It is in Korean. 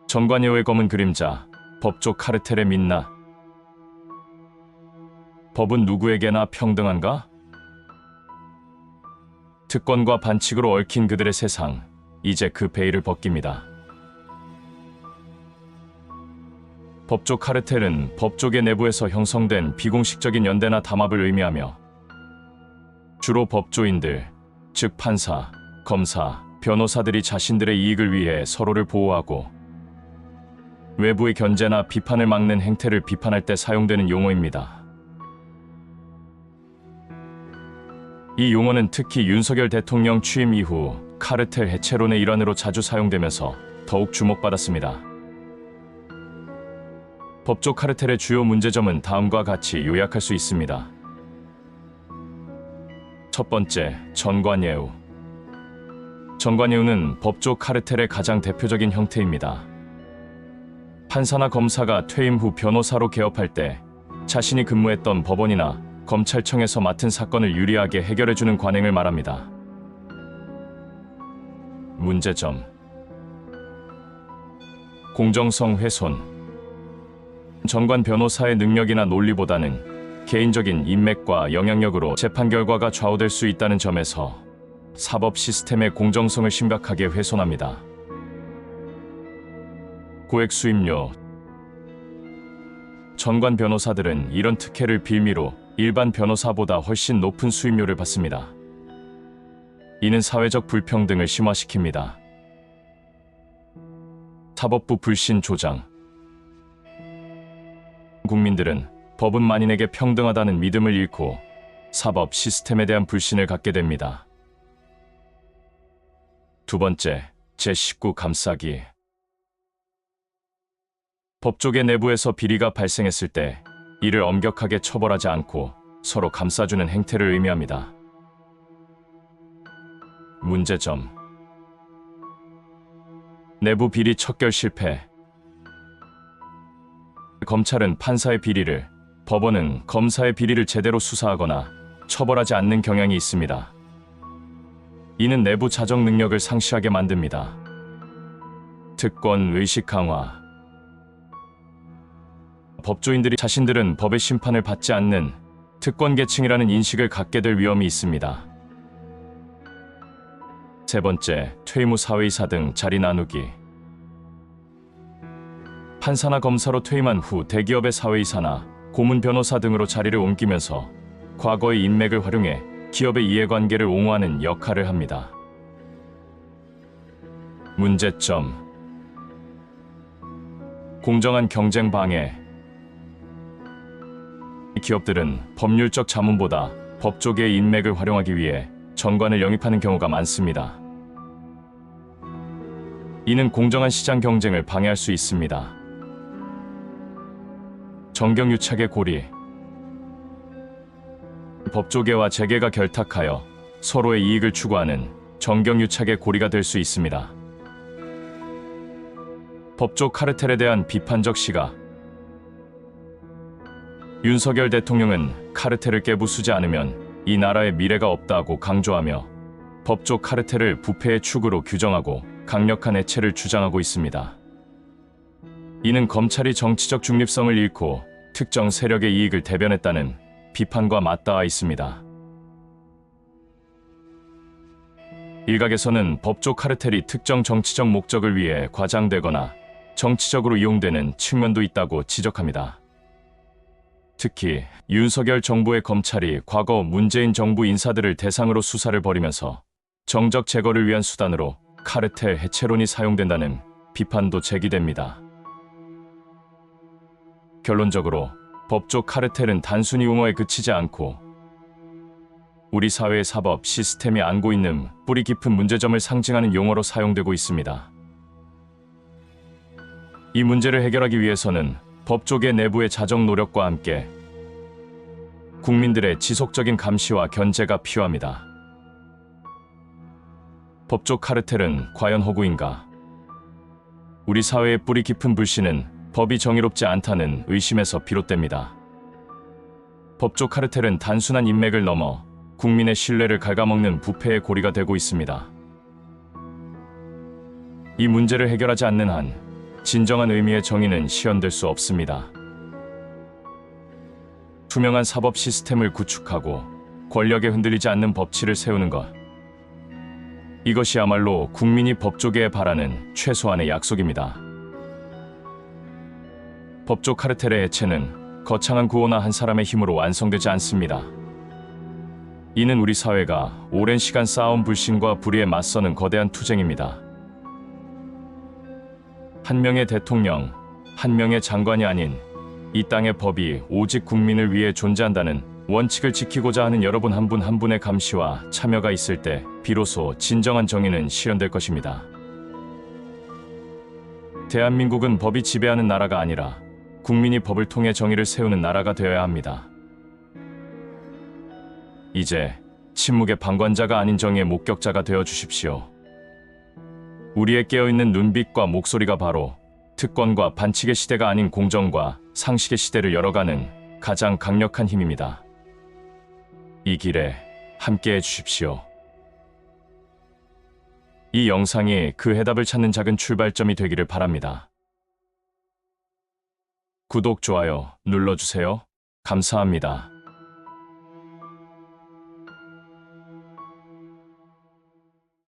정관예우의 검은 그림자, 법조 카르텔의 민낯. 법은 누구에게나 평등한가? 특권과 반칙으로 얽힌 그들의 세상, 이제 그 베일을 벗깁니다. 법조 카르텔은 법조계 내부에서 형성된 비공식적인 연대나 담합을 의미하며 주로 법조인들, 즉 판사, 검사, 변호사들이 자신들의 이익을 위해 서로를 보호하고 외부의 견제나 비판을 막는 행태를 비판할 때 사용되는 용어입니다. 이 용어는 특히 윤석열 대통령 취임 이후 카르텔 해체론의 일환으로 자주 사용되면서 더욱 주목받았습니다. 법조 카르텔의 주요 문제점은 다음과 같이 요약할 수 있습니다. 첫 번째, 정관예우. 정관예우는 법조 카르텔의 가장 대표적인 형태입니다. 판사나 검사가 퇴임 후 변호사로 개업할 때 자신이 근무했던 법원이나 검찰청에서 맡은 사건을 유리하게 해결해주는 관행을 말합니다. 문제점. 공정성 훼손. 정관 변호사의 능력이나 논리보다는 개인적인 인맥과 영향력으로 재판 결과가 좌우될 수 있다는 점에서 사법 시스템의 공정성을 심각하게 훼손합니다. 고액 수임료. 정관 변호사들은 이런 특혜를 빌미로 일반 변호사보다 훨씬 높은 수임료를 받습니다. 이는 사회적 불평등을 심화시킵니다. 사법부 불신 조장. 국민들은 법은 만인에게 평등하다는 믿음을 잃고 사법 시스템에 대한 불신을 갖게 됩니다. 두 번째, 제19 감싸기. 법조계 내부에서 비리가 발생했을 때 이를 엄격하게 처벌하지 않고 서로 감싸주는 행태를 의미합니다. 문제점. 내부 비리 척결 실패. 검찰은 판사의 비리를, 법원은 검사의 비리를 제대로 수사하거나 처벌하지 않는 경향이 있습니다. 이는 내부 자정 능력을 상실하게 만듭니다. 특권 의식 강화. 법조인들이 자신들은 법의 심판을 받지 않는 특권 계층이라는 인식을 갖게 될 위험이 있습니다. 세 번째, 퇴임 후 사회이사 등 자리 나누기. 판사나 검사로 퇴임한 후 대기업의 사회이사나 고문 변호사 등으로 자리를 옮기면서 과거의 인맥을 활용해 기업의 이해관계를 옹호하는 역할을 합니다. 문제점. 공정한 경쟁 방해. 기업들은 법률적 자문보다 법조계의 인맥을 활용하기 위해 정관을 영입하는 경우가 많습니다. 이는 공정한 시장 경쟁을 방해할 수 있습니다. 정경유착의 고리. 법조계와 재계가 결탁하여 서로의 이익을 추구하는 정경유착의 고리가 될 수 있습니다. 법조 카르텔에 대한 비판적 시각. 윤석열 대통령은 카르텔을 깨부수지 않으면 이 나라의 미래가 없다고 강조하며 법조 카르텔을 부패의 축으로 규정하고 강력한 해체를 주장하고 있습니다. 이는 검찰이 정치적 중립성을 잃고 특정 세력의 이익을 대변했다는 비판과 맞닿아 있습니다. 일각에서는 법조 카르텔이 특정 정치적 목적을 위해 과장되거나 정치적으로 이용되는 측면도 있다고 지적합니다. 특히 윤석열 정부의 검찰이 과거 문재인 정부 인사들을 대상으로 수사를 벌이면서 정적 제거를 위한 수단으로 카르텔 해체론이 사용된다는 비판도 제기됩니다. 결론적으로 법조 카르텔은 단순히 용어에 그치지 않고 우리 사회의 사법 시스템이 안고 있는 뿌리 깊은 문제점을 상징하는 용어로 사용되고 있습니다. 이 문제를 해결하기 위해서는 법조계 내부의 자정 노력과 함께 국민들의 지속적인 감시와 견제가 필요합니다. 법조 카르텔은 과연 허구인가? 우리 사회의 뿌리 깊은 불신은 법이 정의롭지 않다는 의심에서 비롯됩니다. 법조 카르텔은 단순한 인맥을 넘어 국민의 신뢰를 갉아먹는 부패의 고리가 되고 있습니다. 이 문제를 해결하지 않는 한 진정한 의미의 정의는 실현될 수 없습니다. 투명한 사법 시스템을 구축하고 권력에 흔들리지 않는 법치를 세우는 것. 이것이야말로 국민이 법조계에 바라는 최소한의 약속입니다. 법조 카르텔의 해체는 거창한 구호나 한 사람의 힘으로 완성되지 않습니다. 이는 우리 사회가 오랜 시간 쌓아온 불신과 불의에 맞서는 거대한 투쟁입니다. 한 명의 대통령, 한 명의 장관이 아닌 이 땅의 법이 오직 국민을 위해 존재한다는 원칙을 지키고자 하는 여러분 한 분 한 분의 감시와 참여가 있을 때 비로소 진정한 정의는 실현될 것입니다. 대한민국은 법이 지배하는 나라가 아니라 국민이 법을 통해 정의를 세우는 나라가 되어야 합니다. 이제 침묵의 방관자가 아닌 정의의 목격자가 되어 주십시오. 우리의 깨어있는 눈빛과 목소리가 바로 특권과 반칙의 시대가 아닌 공정과 상식의 시대를 열어가는 가장 강력한 힘입니다. 이 길에 함께해 주십시오. 이 영상이 그 해답을 찾는 작은 출발점이 되기를 바랍니다. 구독, 좋아요 눌러주세요. 감사합니다.